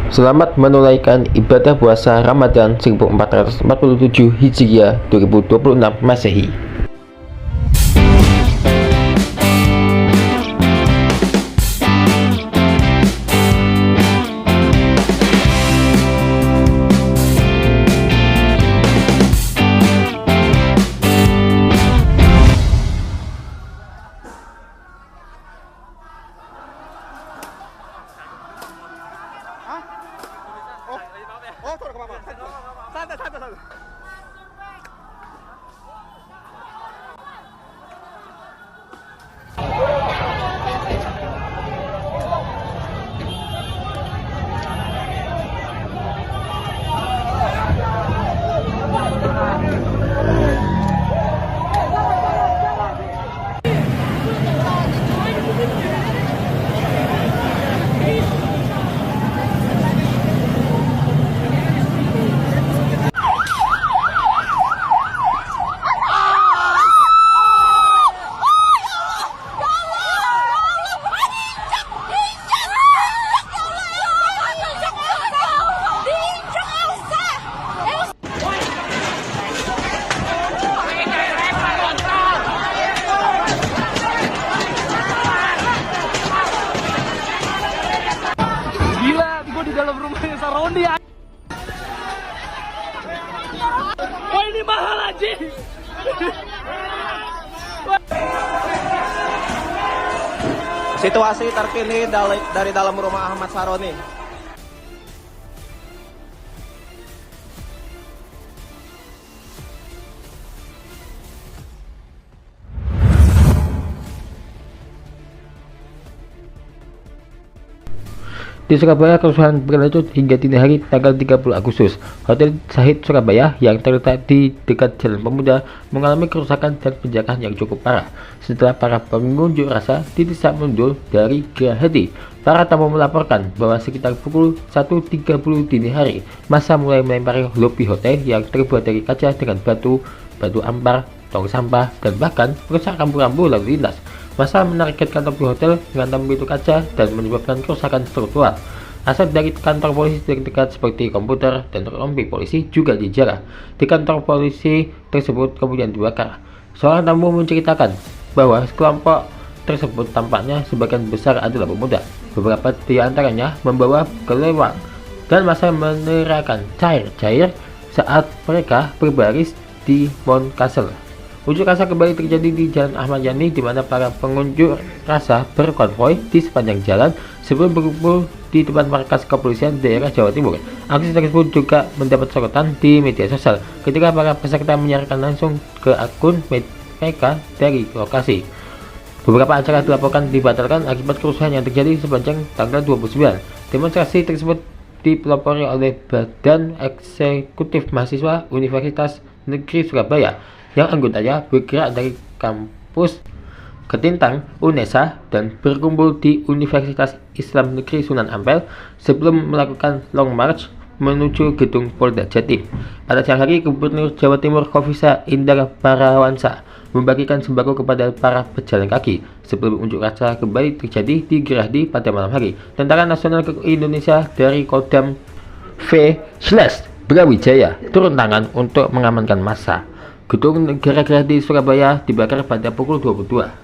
Selamat menunaikan ibadah puasa Ramadan 1447 Hijriah 2026 Masehi. Dalam rumahnya Sarondi. Oh, ini mahal aja. Situasi terkini dari dalam rumah Ahmad Saroni. Di Surabaya, kerusuhan berlanjut hingga dini hari tanggal 30 Agustus. Hotel Sahid Surabaya yang terletak di dekat Jalan Pemuda mengalami kerusakan dan penjagaan yang cukup parah setelah para pengunjuk rasa didesak mundur dari Gerahadi. Para tamu melaporkan bahwa sekitar pukul 1.30 dini hari, massa mulai melempari lobi hotel yang terbuat dari kaca dengan batu ampar, tong sampah, dan bahkan merusak rambu-rambu lalu lintas. Massa menargetkan lobi hotel dengan pintu kaca dan menyebabkan kerusakan struktural. Aset dari kantor polisi terdekat seperti komputer dan rompi polisi juga dijarah. Di kantor polisi tersebut kemudian dibakar. Seorang tamu menceritakan bahwa kelompok tersebut tampaknya sebagian besar adalah pemuda. Beberapa di antaranya membawa kelewang dan massa menerangkan cair-cair saat mereka berbaris di Mount Castle. Unjuk rasa kembali terjadi di Jalan Ahmad Yani, di mana para pengunjuk rasa berkonvoi di sepanjang jalan sebelum berkumpul di depan markas kepolisian daerah Jawa Timur. Aksi tersebut juga mendapat sorotan di media sosial ketika para peserta menyiarkan langsung ke akun mereka dari lokasi. Beberapa acara dilaporkan dibatalkan akibat kerusuhan yang terjadi sepanjang tanggal 29. Demonstrasi tersebut dipelopori oleh Badan Eksekutif Mahasiswa Universitas Negeri Surabaya yang anggotanya bergerak dari kampus Ketintang, UNESA, dan berkumpul di Universitas Islam Negeri Sunan Ampel sebelum melakukan long march menuju gedung Polda Jatim. Pada siang hari, Gubernur Jawa Timur Khofifah Indar Parawansa membagikan sembako kepada para pejalan kaki sebelum unjuk rasa kembali terjadi di Gerahadi pada malam hari. Tentara Nasional Indonesia dari Kodam V Brawijaya turun tangan untuk mengamankan massa. Gedung Negara Gerahadi Surabaya dibakar pada pukul 22.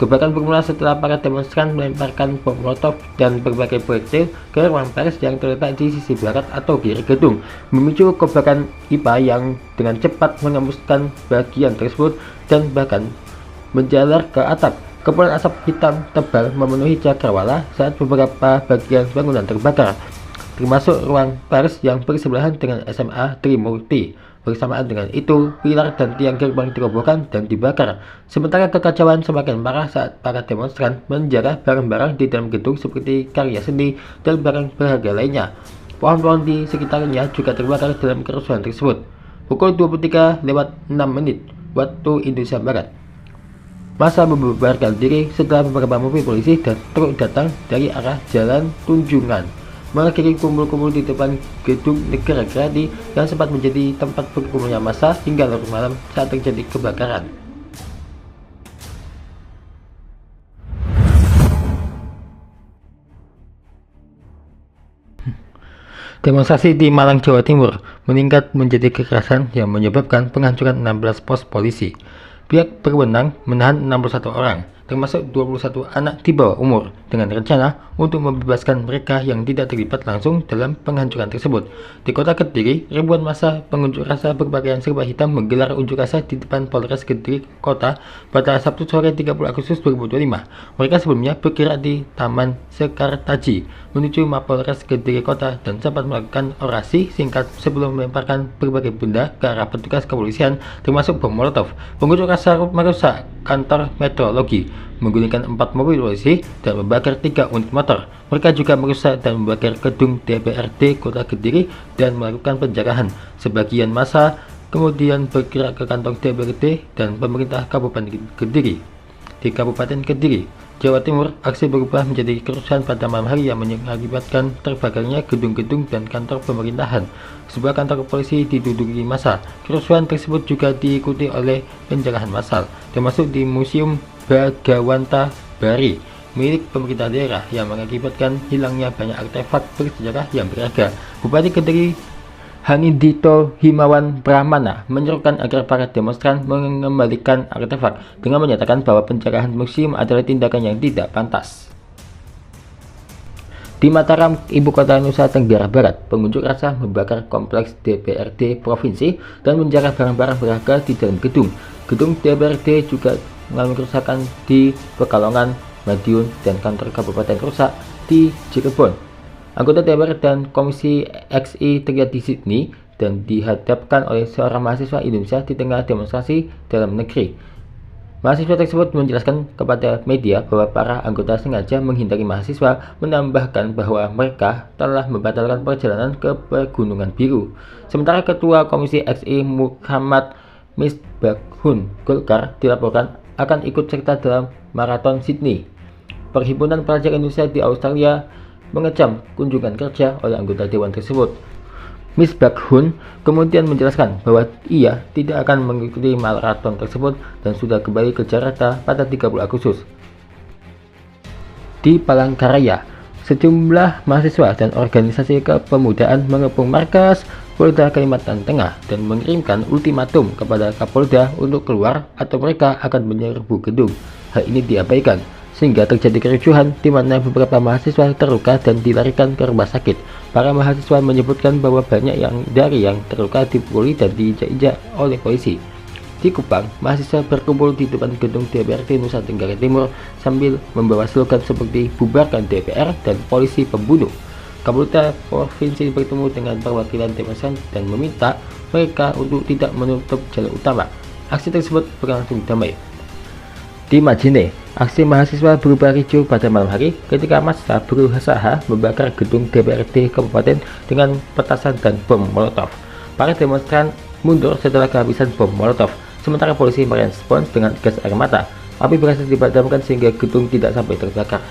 Kebakaran bermula setelah para demonstran melemparkan bom molotov dan berbagai proyektil ke ruang pers yang terletak di sisi barat atau kiri gedung, memicu kobaran pipa yang dengan cepat menghembuskan bagian tersebut dan bahkan menjalar ke atap. Kepulan asap hitam tebal memenuhi cakrawala saat beberapa bagian bangunan terbakar, termasuk ruang pers yang bersebelahan dengan SMA Trimurti. Bersamaan dengan itu, pilar dan tiang gerbang dirobohkan dan dibakar. Sementara kekacauan semakin parah saat para demonstran menjarah barang-barang di dalam gedung seperti karya seni dan barang berharga lainnya. Pohon-pohon di sekitarnya juga terbakar dalam kerusuhan tersebut. Pukul 23:06 waktu Indonesia Barat, massa membubarkan diri setelah beberapa mobil polisi dan truk datang dari arah Jalan Tunjungan mengakhiri kumpul-kumpul di depan gedung Negara Gerahadi yang sempat menjadi tempat berkumpulnya massa hingga larut malam saat terjadi kebakaran. Demonstrasi di Malang, Jawa Timur meningkat menjadi kekerasan yang menyebabkan penghancuran 16 pos polisi. Pihak berwenang menahan 61 orang, termasuk 21 anak di bawah umur, dengan rencana untuk membebaskan mereka yang tidak terlibat langsung dalam penghancuran tersebut. Di kota Kediri, ribuan massa pengunjuk rasa berpakaian serba hitam menggelar unjuk rasa di depan Polres Kediri Kota pada Sabtu sore 30 Agustus 2025. Mereka sebelumnya bergerak di Taman Sekartaji menuju Mapolres Kediri Kota dan sempat melakukan orasi singkat sebelum melemparkan berbagai benda ke arah petugas kepolisian, termasuk bom molotov. Pengunjuk rasa merusak kantor meteorologi, menggunakan 4 mobil polisi dan membakar 3 unit motor. Mereka juga merusak dan membakar gedung DPRD Kota Kediri dan melakukan penjarahan. Sebagian massa kemudian bergerak ke kantor DPRD dan pemerintah Kabupaten Kediri. Di Kabupaten Kediri, Jawa Timur, aksi berubah menjadi kerusuhan pada malam hari yang mengakibatkan terbakarnya gedung-gedung dan kantor pemerintahan. Sebuah kantor polisi diduduki massa. Kerusuhan tersebut juga diikuti oleh penjarahan massal, termasuk di Museum Bagawanta Bari milik pemerintah daerah yang mengakibatkan hilangnya banyak artefak bersejarah yang berharga. Bupati Kediri Hanindito Himawan Brahmana menyerukan agar para demonstran mengembalikan artefak dengan menyatakan bahwa penjarahan museum adalah tindakan yang tidak pantas. Di Mataram, ibu kota Nusa Tenggara Barat, pengunjuk rasa membakar kompleks DPRD provinsi dan menjarah barang-barang berharga di dalam gedung. Gedung DPRD juga mengalami kerusakan di Pekalongan, Madiun, dan kantor kabupaten rusak di Cirebon. Anggota DPR dan Komisi XI terlihat di Sydney dan dihadapkan oleh seorang mahasiswa Indonesia di tengah demonstrasi dalam negeri. Mahasiswa tersebut menjelaskan kepada media bahwa para anggota sengaja menghindari mahasiswa, menambahkan bahwa mereka telah membatalkan perjalanan ke Pegunungan Biru. Sementara Ketua Komisi XI Muhammad Misbakhun Golkar dilaporkan akan ikut serta dalam maraton Sydney. Perhimpunan Pelajar Indonesia di Australia mengecam kunjungan kerja oleh anggota dewan tersebut. Misbakhun kemudian menjelaskan bahwa ia tidak akan mengikuti maraton tersebut dan sudah kembali ke Jakarta pada 30 Agustus. Di Palangkaraya, sejumlah mahasiswa dan organisasi kepemudaan mengepung markas Polda Kalimantan Tengah dan mengirimkan ultimatum kepada Kapolda untuk keluar atau mereka akan menyerbu gedung. Hal ini diabaikan sehingga terjadi kericuhan di mana beberapa mahasiswa terluka dan dilarikan ke rumah sakit. Para mahasiswa menyebutkan bahwa banyak yang terluka dipukuli dan diinjak-injak oleh polisi. Di Kupang, mahasiswa berkumpul di depan gedung DPRD Nusa Tenggara Timur sambil membawa slogan seperti bubarkan DPR dan polisi pembunuh. Kapolda provinsi bertemu dengan perwakilan demonstran dan meminta mereka untuk tidak menutup jalan utama. Aksi tersebut berlangsung damai. Di Majene, aksi mahasiswa berubah ricuh pada malam hari ketika massa berusaha membakar gedung DPRD Kabupaten dengan petasan dan bom molotov. Para demonstran mundur setelah kehabisan bom molotov, sementara polisi merespons dengan gas air mata. Api berhasil dipadamkan sehingga gedung tidak sampai terbakar.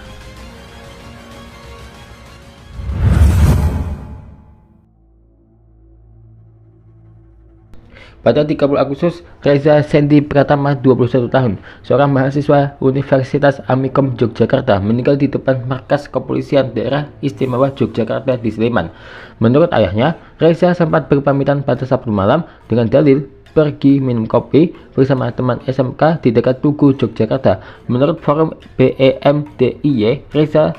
Pada 30 Agustus, Reza Sendi Pratama, 21 tahun, seorang mahasiswa Universitas Amikom Yogyakarta, meninggal di depan markas kepolisian daerah istimewa Yogyakarta di Sleman. Menurut ayahnya, Reza sempat berpamitan pada Sabtu malam dengan dalil pergi minum kopi bersama teman SMK di dekat Tugu, Yogyakarta. Menurut forum BEMDIY, Reza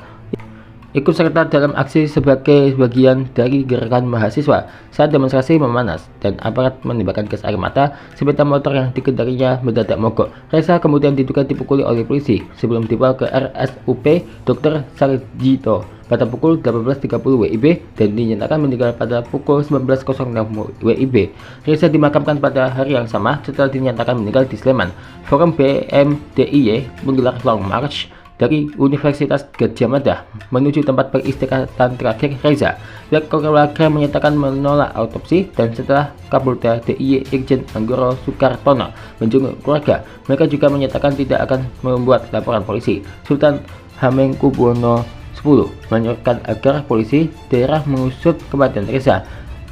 ikut serta dalam aksi sebagai bagian dari gerakan mahasiswa saat demonstrasi memanas dan aparat menembakkan gas air mata. Sepeda motor yang dikendaриnya mendadak mogok. Reza kemudian diduga dipukuli oleh polisi sebelum dibawa ke RSUP Dr. Sarjito pada pukul 18.30 WIB dan dinyatakan meninggal pada pukul 19.06 WIB. Reza dimakamkan pada hari yang sama setelah dinyatakan meninggal di Sleman. Forum BEMDIY menggelar long march dari Universitas Gadjah Mada menuju tempat peristirahatan terakhir Reza. Pihak keluarga menyatakan menolak autopsi, dan setelah Kapolda DIY Irjen Anggoro Soekartono menjenguk keluarga, mereka juga menyatakan tidak akan membuat laporan polisi. Sultan Hamengkubuwono X menyarankan agar polisi daerah mengusut kematian Reza.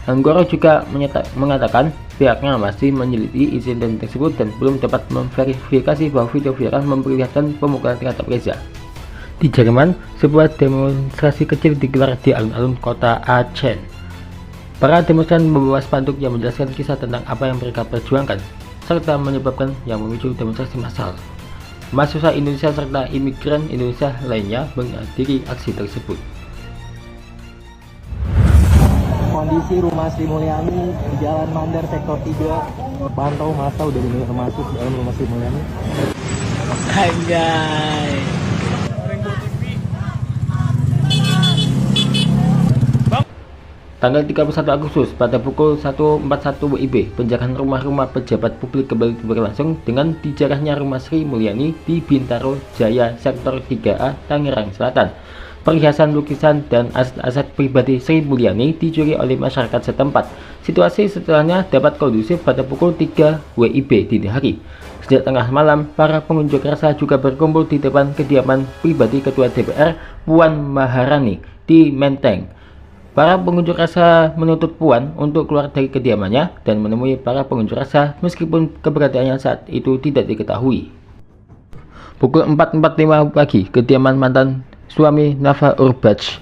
Anggoro juga mengatakan pihaknya masih menyelidiki insiden tersebut dan belum dapat memverifikasi bahwa video viral memperlihatkan pemukulan terhadap Reza. Di Jerman, sebuah demonstrasi kecil digelar di alun-alun kota Aachen. Para demonstran membawa spanduk yang menjelaskan kisah tentang apa yang mereka perjuangkan, serta menyebabkan yang memicu demonstrasi massal. Mahasiswa Indonesia serta imigran Indonesia lainnya menghadiri aksi tersebut. Kondisi rumah Sri Mulyani di Jalan Mandar Sektor 3, pantau masa udah mulai masuk dalam rumah Sri Mulyani. Anjay. Tanggal 31 Agustus pada pukul 1.41 WIB, penjagaan rumah-rumah pejabat publik kembali berlangsung dengan dijarahnya rumah Sri Mulyani di Bintaro Jaya Sektor 3A, Tangerang Selatan. Perhiasan, lukisan, dan aset-aset pribadi Sri Mulyani dicuri oleh masyarakat setempat. Situasi setelahnya dapat kondusif pada pukul 3 WIB dini hari. Sejak tengah malam, para pengunjuk rasa juga berkumpul di depan kediaman pribadi Ketua DPR Puan Maharani di Menteng. Para pengunjuk rasa menuntut Puan untuk keluar dari kediamannya dan menemui para pengunjuk rasa meskipun keberadaannya saat itu tidak diketahui. Pukul 4.45 pagi, kediaman mantan suami Nafa Urbach,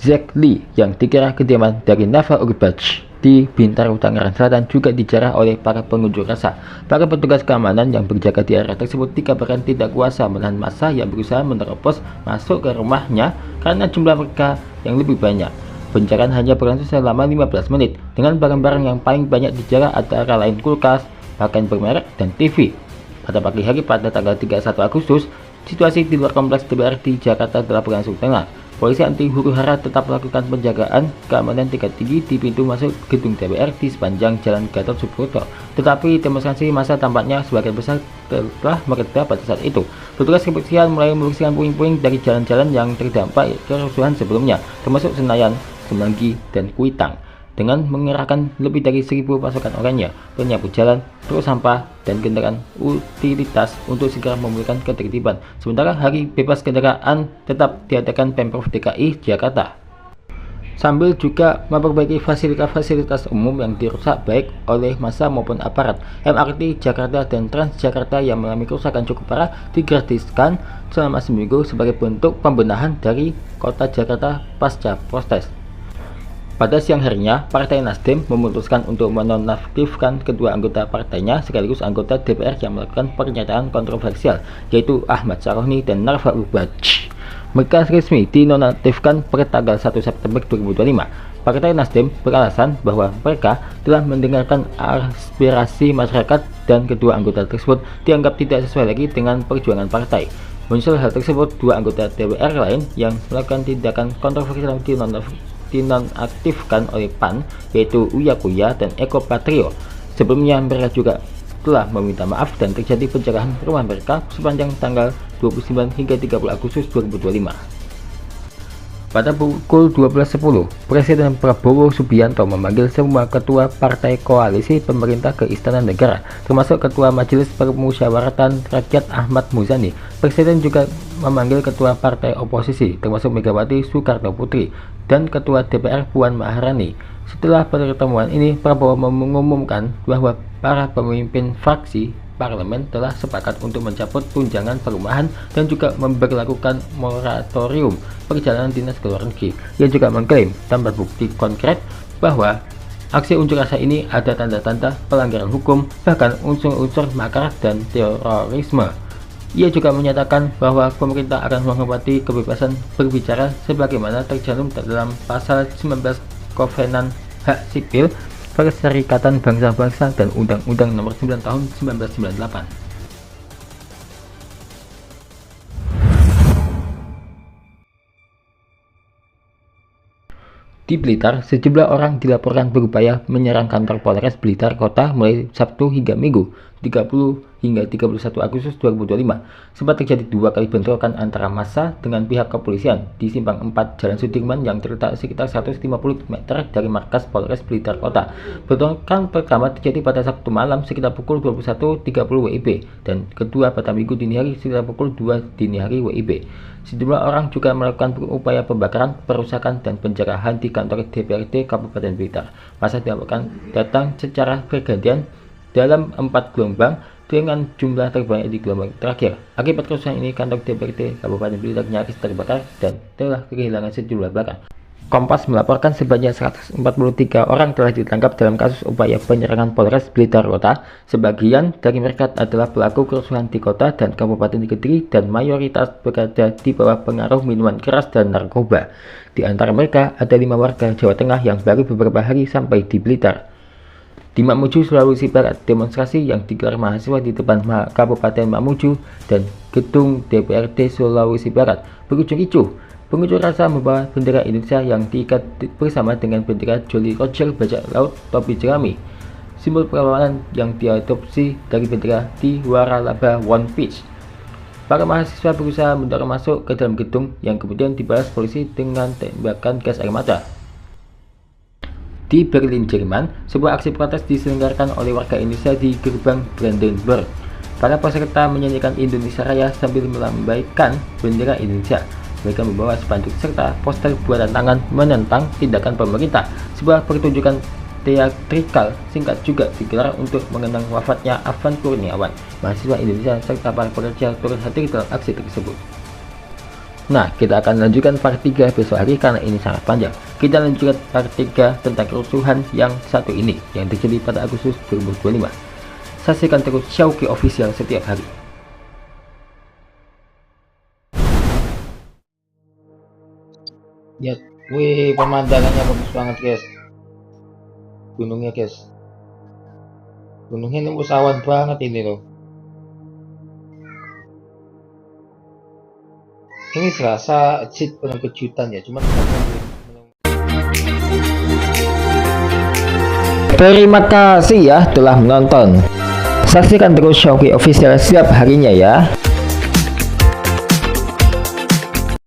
Zack Lee, yang dikira kediaman dari Nafa Urbach di Bintaro, Tangerang Selatan, juga dijarah oleh para pengunjuk rasa. Para petugas keamanan yang berjaga di area tersebut dikabarkan tidak kuasa menahan massa yang berusaha menerobos masuk ke rumahnya karena jumlah mereka yang lebih banyak. Penjarahan hanya berlangsung selama 15 menit dengan barang-barang yang paling banyak dijarah antara lain kulkas, pakaian bermerek, dan TV. Pada pagi hari pada tanggal 31 Agustus, situasi di luar kompleks DPR di Jakarta telah berlangsung tenang. Polisi anti huru-hara tetap melakukan penjagaan keamanan tingkat tinggi di pintu masuk gedung DPR di sepanjang Jalan Gatot Subroto. Tetapi demonstrasi massa tampaknya sebagian besar telah mereda pada saat itu. Petugas kebersihan mulai membersihkan puing-puing dari jalan-jalan yang terdampak kerusuhan sebelumnya, termasuk Senayan, Semanggi, dan Kuitang, dengan mengerahkan lebih dari 1.000 pasukan oranye, penyapu jalan, truk sampah, dan kendaraan utilitas untuk segera memulihkan ketertiban. Sementara hari bebas kendaraan tetap diadakan Pemprov DKI Jakarta, sambil juga memperbaiki fasilitas-fasilitas umum yang dirusak baik oleh massa maupun aparat. MRT Jakarta dan Transjakarta yang mengalami kerusakan cukup parah digratiskan selama seminggu sebagai bentuk pembenahan dari kota Jakarta pasca protes. Pada siang harinya, Partai Nasdem memutuskan untuk menonaktifkan kedua anggota partainya sekaligus anggota DPR yang melakukan pernyataan kontroversial, yaitu Ahmad Saroni dan Nafa Urbach. Mereka resmi dinonaktifkan per tanggal 1 September 2025. Partai Nasdem beralasan bahwa mereka telah mendengarkan aspirasi masyarakat dan kedua anggota tersebut dianggap tidak sesuai lagi dengan perjuangan partai. Muncul hal tersebut, dua anggota DPR lain yang melakukan tindakan kontroversial dinonaktifkan oleh PAN, yaitu Uya Kuya dan Eko Patrio. Sebelumnya mereka juga telah meminta maaf dan terjadi pencegahan rumah mereka sepanjang tanggal 29 hingga 30 Agustus 2025. Pada pukul 12.10, Presiden Prabowo Subianto memanggil semua ketua partai koalisi pemerintah ke Istana Negara, termasuk Ketua Majelis Permusyawaratan Rakyat Ahmad Muzani. Presiden juga memanggil ketua partai oposisi, termasuk Megawati Soekarno Putri dan Ketua DPR Puan Maharani. Setelah pertemuan ini, Prabowo mengumumkan bahwa para pemimpin fraksi parlemen telah sepakat untuk mencabut tunjangan perumahan dan juga memberlakukan moratorium perjalanan dinas ke luar negeri. Ia juga mengklaim tanpa bukti konkret bahwa aksi unjuk rasa ini ada tanda-tanda pelanggaran hukum, bahkan unsur-unsur makar dan terorisme. Ia juga menyatakan bahwa pemerintah akan menghormati kebebasan berbicara sebagaimana tercantum dalam pasal 19 Kovenan Hak Sipil Perserikatan Bangsa-Bangsa dan Undang-Undang Nomor 9 Tahun 1998. Di Blitar, sejumlah orang dilaporkan berupaya menyerang kantor Polres Blitar Kota mulai Sabtu hingga Minggu. 30 hingga 31 Agustus 2025 sempat terjadi 2 kali bentrokan antara massa dengan pihak kepolisian di Simpang 4 Jalan Sudirman yang terletak sekitar 150 meter dari markas Polres Blitar Kota. Bentrokan pertama terjadi pada Sabtu malam sekitar pukul 21.30 WIB dan kedua pada Minggu dini hari sekitar pukul 2 dini hari WIB. Sejumlah orang juga melakukan upaya pembakaran, perusakan, dan penjarahan di kantor DPRD Kabupaten Blitar. Massa dilaporkan datang secara bergantian dalam 4 gelombang dengan jumlah terbanyak di gelombang terakhir. Akibat kerusuhan ini, kantor DPRD Kabupaten Blitar nyaris terbakar dan telah kehilangan sejumlah barang. Kompas melaporkan sebanyak 143 orang telah ditangkap dalam kasus upaya penyerangan Polres Blitar Kota. Sebagian dari mereka adalah pelaku kerusuhan di kota dan Kabupaten Kediri dan mayoritas berada di bawah pengaruh minuman keras dan narkoba. Di antara mereka ada 5 warga Jawa Tengah yang baru beberapa hari sampai di Blitar. Di Mamuju, Sulawesi Barat, demonstrasi yang digelar mahasiswa di depan Kabupaten Mamuju dan gedung DPRD Sulawesi Barat berujung ricuh. Pengunjuk rasa membawa bendera Indonesia yang diikat bersama dengan bendera Jolly Roger bajak laut topi jerami, simbol perlawanan yang diadopsi dari bendera di waralaba One Piece. Para mahasiswa berusaha mendorong masuk ke dalam gedung yang kemudian dibalas polisi dengan tembakan gas air mata. Di Berlin, Jerman, sebuah aksi protes diselenggarakan oleh warga Indonesia di gerbang Brandenburg. Para peserta menyanyikan Indonesia Raya sambil melambaikan bendera Indonesia. Mereka membawa spanduk serta poster buatan tangan menentang tindakan pemerintah. Sebuah pertunjukan teatrikal singkat juga digelar untuk mengenang wafatnya Afan Kurniawan, mahasiswa Indonesia serta para pekerja turut hadir dalam aksi tersebut. Nah, kita akan lanjutkan part 3 besok hari karena ini sangat panjang. Kita lanjutkan part 3 tentang kerusuhan yang satu ini yang terjadi pada Agustus 2025. Saksikan terus Syauqi Official setiap hari. Ya, wih, pemandangannya bagus banget guys. Gunungnya guys, gunungnya nembus awan banget ini loh. Ini serasa cheat penuh kejutan ya, cuman terima kasih ya telah menonton. Saksikan terus Syauqi Official setiap harinya ya.